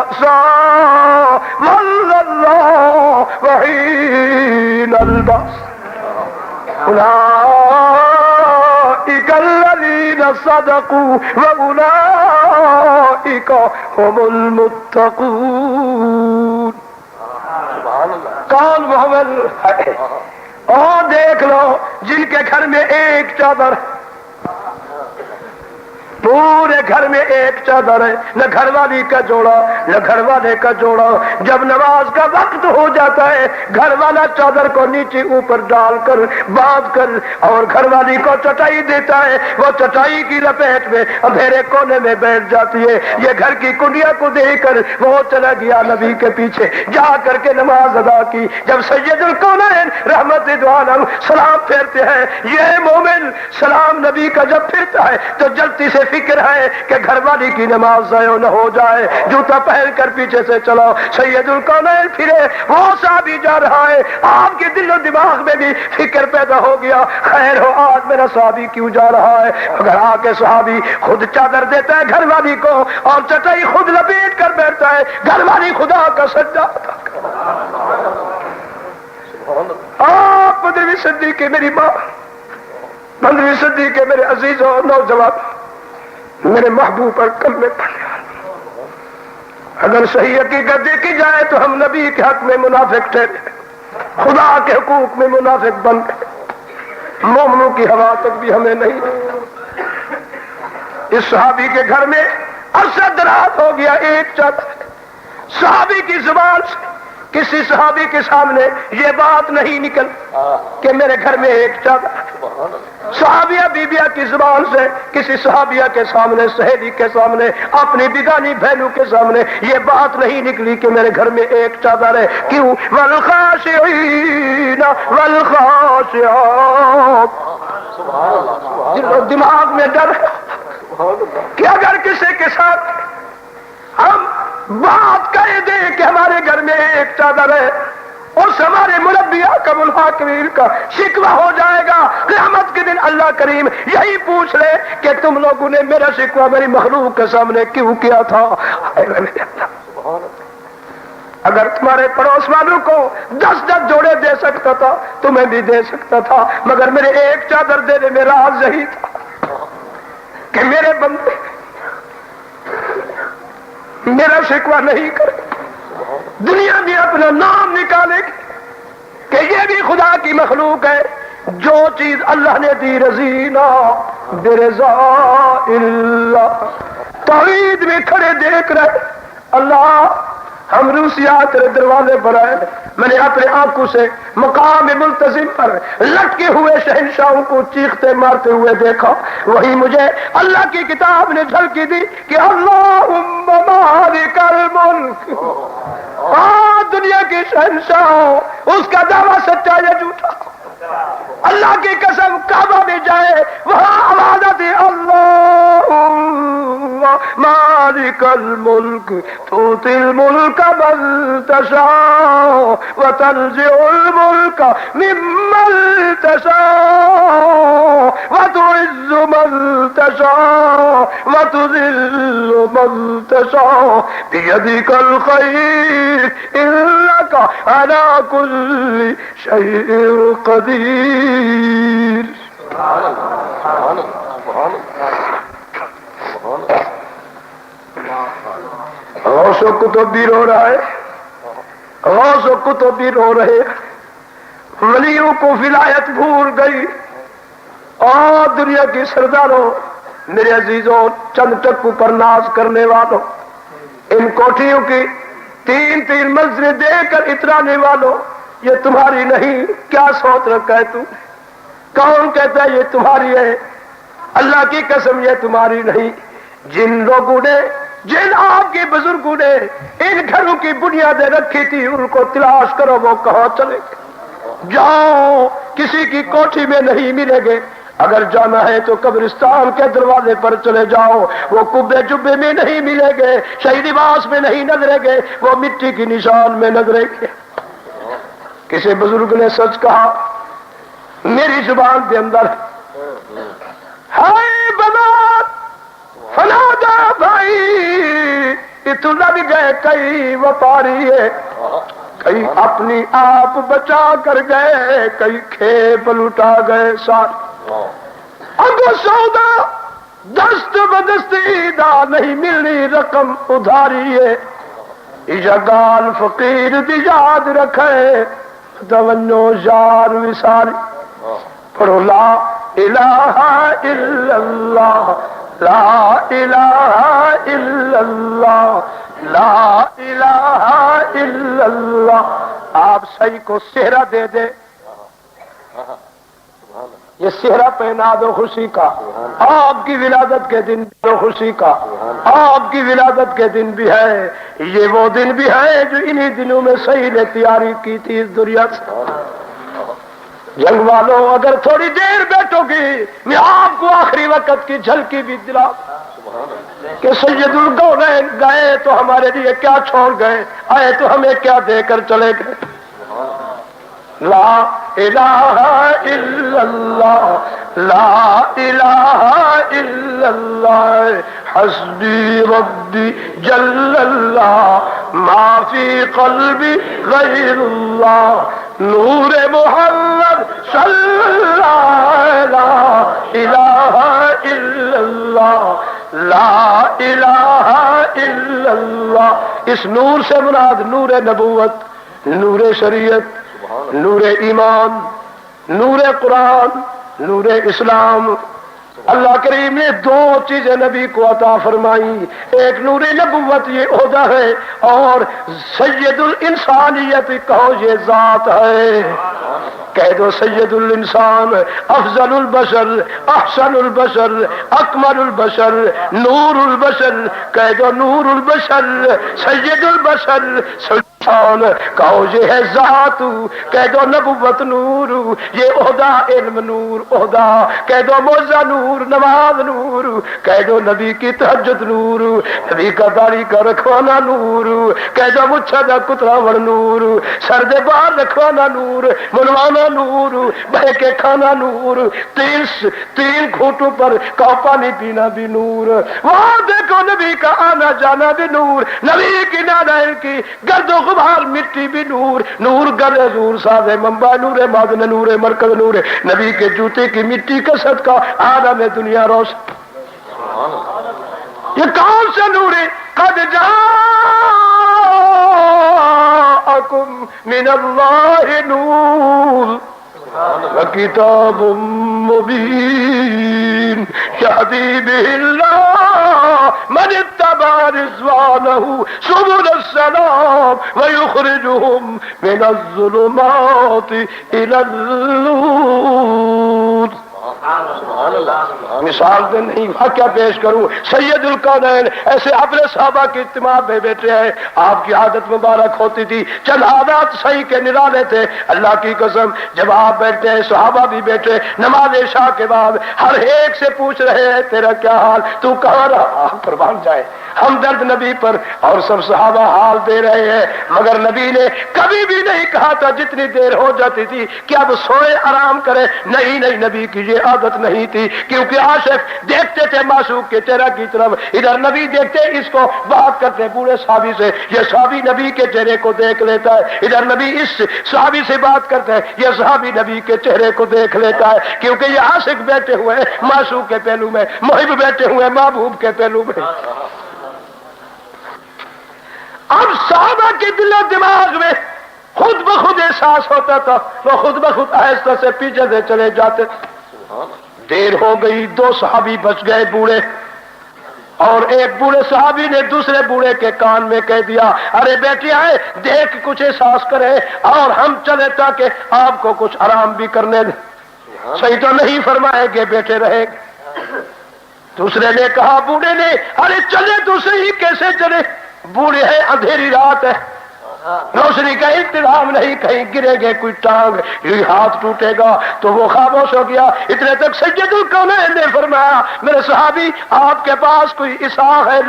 البأساء والضراء وحين البأس أولئك الذين صدقوا وأولئك هم المتقون. کون محمد؟ اور دیکھ لو جن کے گھر میں ایک چادر، پورے گھر میں ایک چادر ہے، نہ گھر والی کا جوڑا نہ گھر والے کا جوڑا. جب نماز کا وقت ہو جاتا ہے گھر والا چادر کو نیچے اوپر ڈال کر باندھ کر اور گھر والی کو چٹائی دیتا ہے، وہ چٹائی کی لپیٹ میں اندھیرے کونے میں بیٹھ جاتی ہے. یہ گھر کی کنڈیا کو دے کر وہ چلا گیا نبی کے پیچھے جا کر کے نماز ادا کی. جب سید الکونین رحمت دو عالم سلام پھیرتے ہیں، یہ مومن سلام نبی کا جب پھرتا ہے تو جلدی سے فکر ہے کہ گھر والی کی نماز ضائع نہ ہو جائے، جوتا پہن کر پیچھے سے چلاؤ. سید الکونین پھرے، وہ صحابی جا رہا ہے، آپ کے دل و دماغ میں بھی فکر پیدا ہو گیا، خیر ہو آج میرا صحابی کیوں جا رہا ہے. اگر آ کے صحابی خود چادر دیتا ہے گھر والی کو اور چٹائی خود لپیٹ کر بیٹھتا ہے، گھر والی خدا کا سجدہ. آپ پندرہویں صدی کے میری ماں، 15ویں صدی کے میرے عزیز اور نوجوان، میرے محبوب پر کلمے پڑھنے والے، اگر صحیح حقیقت دیکھی جائے تو ہم نبی کے حق میں منافق ٹھہرے، خدا کے حقوق میں منافق بن گئے، مومنوں کی ہوا تک بھی ہمیں نہیں. اس صحابی کے گھر میں ارشد رات ہو گیا ایک چادر. صحابی کی زبان سے کسی صحابی کے سامنے یہ بات نہیں نکل کہ میرے گھر میں ایک چادر. صحابیہ بیبیہ کی زبان سے کسی صحابیہ کے سامنے، سہیلی کے سامنے، اپنی بیگانی بہنوں کے سامنے یہ بات نہیں نکلی کہ میرے گھر میں ایک چادر ہے. کیوں؟ والخاشعین والخاشعات. دماغ میں ڈر ہے کہ اگر کسی کے ساتھ ہم بات کر دیں کہ ہمارے گھر میں ایک چادر ہے، اس ہمارے مربیہ کا منحاکمین کا شکوہ ہو جائے گا. قیامت کے دن اللہ کریم یہی پوچھ لے کہ تم لوگوں نے میرا شکوہ میری مخلوق کے سامنے کیوں کیا تھا. اگر تمہارے پڑوس والوں کو 10 جوڑے دے سکتا تھا تمہیں بھی دے سکتا تھا، مگر میرے ایک چادر دینے میں راز یہی تھا کہ میرے بندے میرا شکوہ نہیں کرے. دنیا میں اپنا نام نکالے کہ یہ بھی خدا کی مخلوق ہے. جو چیز اللہ نے دی رضینا برضا اللہ. توحید میں کھڑے دیکھ رہے اللہ ہم روسیا تیرے دروازے پر آئے. میں نے اپنے آنکھوں سے مقام ملتزم پر لٹکے ہوئے شہنشاہوں کو چیختے مارتے ہوئے دیکھا. وہی مجھے اللہ کی کتاب نے جھلکی دی کہ اللہم مالک الملک. دنیا کی شہنشاہ اس کا دعویٰ سچا یا جھوٹا؟ اللہ کی قسم کعبہ میں جائے وہاں آواز آتی اللہم مالک الملک تؤتی الملک من تشاء وتنزع الملک ممن تشاء وتعز من تشاء وتذل من تشاء بيدك الخير إنك على كل شيء قدیر. غوث و کتب بھی رو رہا ہے، غوث و کتب بھی رو رہے. ولیوں کو ولایت بھول گئی. اور دنیا کی سرداروں، میرے عزیزوں، چند ٹکو پر ناز کرنے والوں، ان کوٹھیوں کی 3 منزلیں دے کر اترانے والوں، یہ تمہاری نہیں. کیا سوچ رکھا ہے تم؟ کون کہتا ہے یہ تمہاری ہے؟ اللہ کی قسم یہ تمہاری نہیں. جن لوگوں نے، جن آپ کے بزرگوں نے ان گھروں کی بنیادیں رکھی تھی ان کو تلاش کرو وہ کہاں چلے گئے. جاؤ، کسی کی کوٹھی میں نہیں ملیں گے. اگر جانا ہے تو قبرستان کے دروازے پر چلے جاؤ، وہ کبے جبے میں نہیں ملیں گے، شہید لباس میں نہیں نظریں گے، وہ مٹی کی نشان میں نظریں گے. کسی بزرگ نے سچ کہا، میری زبان کے اندر ہائے بنا فنادا بھائی اتنا بھی گئے کئی وپاری ہے، کئی اپنی آپ بچا کر گئے، کئی کھیپ لٹا گئے سار اگو سودا دست بدستی دا نہیں ملنی رقم ادھاری ہے، گال فقیر دی یاد رکھے دونو یار وساری پڑھو لا الہ الا اللہ لا الہ الا اللہ لا الہ الا اللہ۔ آپ صحیح کو سہرا دے دے، یہ سہرا پہنا دو خوشی کا، آپ کی ولادت کے دن دو خوشی کا، آپ کی ولادت کے دن بھی ہے، یہ وہ دن بھی ہے جو انہی دنوں میں صحیح نے تیاری کی تھی اس دنیا سے۔ جنگ والوں اگر تھوڑی دیر بیٹھو گی میں آپ کو آخری وقت کی جھلکی بھی دلا کہ سید الکونین گئے تو ہمارے لیے کیا چھوڑ گئے، آئے تو ہمیں کیا دے کر چلے گئے۔ لا الہ الا اللہ لا الہ الا اللہ حسبی ربی جل اللہ ما فی قلبی غیر اللہ نور محمد صلی اللہ لا الہ الا اللہ لا الہ الا اللہ۔ اس نور سے مراد نور نبوت، نور شریعت، نور ایمان، نور قرآن، نور اسلام۔ اللہ کریم نے دو چیزیں نبی کو عطا فرمائی، ایک نور نبوت یہ عہدہ ہے، اور سید الانسانیت کہو یہ ذات ہے۔ کہہ دو سید الانسان، افضل البشر، احسن البشر، اکمل البشر، نور البشر۔ کہہ دو نور البشر، سید البشر، سلطان۔ کہو یہ ہے ذات، کہہ دو نبوت نور، یہ عہدہ علم نور عہدہ۔ کہہ دو موعظہ نور، نماز نور۔ کہہ دو نبی کی تہجد نور، نبی کا داڑھی کا رکھوانا نور۔ کہہ دو مچھا دا کتراوڑ نور، سر دے باہر رکھوانا نور، منوانا نور، بہ کے کھانا نور، تین گھونٹوں پر کا پانی پینا بھی نور۔ وہاں دیکھو نبی کا آنا جانا بھی نور، نبی کی نانائن کی گرد و غبار مٹی بھی نور۔ نور گر نور ساز منبع نور معدن نور مرکز نور، نبی کے جوتے کی مٹی کا صدقہ عالم دنیا روشن۔ یہ کون سا نور ہے؟ قد جاءکم من اللہ نور وکتاب مبین یہدی بہ اللہ من اتبع رضوانہ سبل السلام ویخرجہم من الظلمات الی النور۔ مثال دے نہیں واقعہ پیش کروں، سید الکونین ایسے اپنے صحابہ کی اجتماع میں بیٹھے ہیں، آپ کی عادت مبارک ہوتی تھی، چند عادات صحیح کے نرالے تھے۔ اللہ کی قسم جب آپ بیٹھے ہیں، صحابہ بھی بیٹھے، نماز عشاء کے بعد ہر ایک سے پوچھ رہے ہیں تیرا کیا حال، تو کہاں رہا، قربان جائے ہمدرد نبی پر، اور سب صحابہ حال دے رہے ہیں، مگر نبی نے کبھی بھی نہیں کہا تھا جتنی دیر ہو جاتی تھی کہ اب سوئے آرام کرے، نہیں نہیں، نبی کی یہ عادت نہیں تھی، کیونکہ عاشق دیکھتے تھے معشوق کے چہرہ کی طرف، ادھر نبی دیکھتے اس کو بات کرتے بوڑھے صحابی سے، یہ صحابی نبی کے چہرے کو دیکھ لیتا ہے، ادھر نبی اس صحابی سے بات کرتے ہیں، یہ صحابی نبی کے چہرے کو دیکھ لیتا ہے، کیونکہ یہ عاشق بیٹھے ہوئے معشوق کے پہلو میں، محب بیٹھے ہوئے محبوب کے پہلو میں۔ اب صحابہ کے دل و دماغ میں خود بخود احساس ہوتا تھا، وہ خود بخود آہستہ سے پیچھے سے چلے جاتے۔ دیر ہو گئی، دو صحابی بچ گئے بوڑھے، اور ایک بوڑھے صحابی نے دوسرے بوڑھے کے کان میں کہہ دیا، ارے بیٹی آئے دیکھ کچھ احساس کرے اور ہم چلے تاکہ آپ کو کچھ آرام بھی کرنے دیں۔ صحیح تو نہیں فرمائیں گے، بیٹھے رہے۔ دوسرے نے کہا بوڑھے نے، ارے چلے تو صحیح، کیسے چلے، بوڑھے ہیں، اندھیری رات ہے، روشنی کا انتظام نہیں، کہیں گرے گے کوئی ٹانگ، یہ ہاتھ ٹوٹے گا۔ تو وہ خاموش ہو گیا۔ اتنے تک سید الکونین نے فرمایا، میرے صحابی آپ کے پاس کوئی عصا ہے؟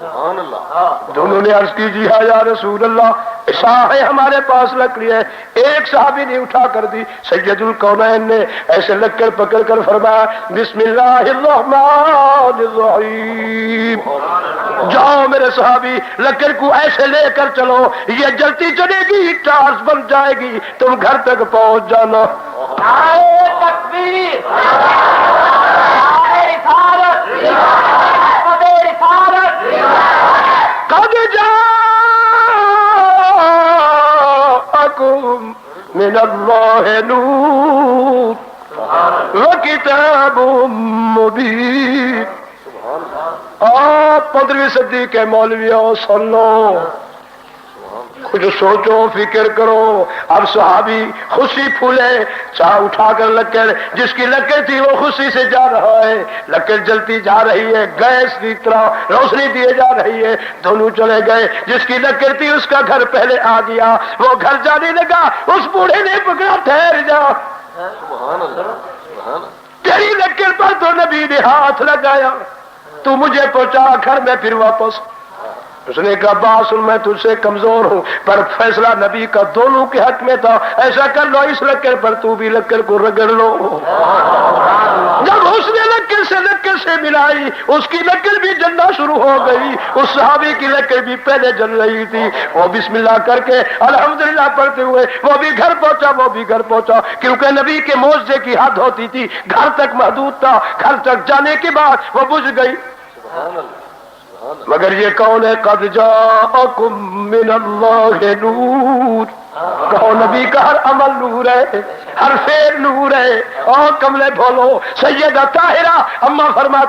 سبحان اللہ. دونوں نے عرض کی جی ہاں یا رسول اللہ ایسا ہے ہمارے پاس لکڑی ہے. ایک صحابی نے اٹھا کر دی. سید الکونین نے ایسے لکڑ پکڑ کر فرمایا بسم اللہ الرحمن الرحیم. جاؤ میرے صحابی لکڑ کو ایسے لے کر چلو یہ جلتی چلے گی ٹارچ بن جائے گی تم گھر تک پہنچ جانا. تکبیر رسالت رسالت قد جاءکم من اللہ نور وکتاب مبین. آپ 15ویں صدی کے مولویوں سن لو کچھ سوچو فکر کرو. اب صحابی خوشی پھولے چاہ اٹھا کر لکڑ جس کی لکڑ تھی وہ خوشی سے جا رہا ہے. لکڑ جلتی جا رہی ہے گیس کی طرح روشنی دیے جا رہی ہے. دونوں چلے گئے. جس کی لکڑ تھی اس کا گھر پہلے آ گیا. وہ گھر جانے لگا. اس بوڑھے نے پکڑا ٹھہر جا سبحان اللہ. سبحان اللہ. تیری لکڑ پر تو نبی نے ہاتھ لگایا تو مجھے پہنچا گھر میں پھر واپس. اس نے کہا بات سن میں تجھ سے کمزور ہوں پر فیصلہ نبی کا دونوں کے حق میں تھا. ایسا کر لو اس لکڑ پر تو بھی لکڑ کو رگڑ لو. جب اس نے لکڑ سے ملائی اس کی لکڑ بھی جلنا شروع ہو گئی. اس صحابی کی لکڑ بھی پہلے جل رہی تھی. وہ بسم اللہ کر کے الحمدللہ پڑھتے ہوئے وہ بھی گھر پہنچا کیونکہ نبی کے معجزے کی حد ہوتی تھی. گھر تک محدود تھا. گھر تک جانے کے بعد وہ بجھ گئی. سبحان اللہ. مگر یہ کون ہے قد جاءکم من اللہ نور. کہو نبی کا ہر عمل نور ہے ہر فعل نور ہے. اور کملے بولو سیدہ طاہرہ اما فرماتی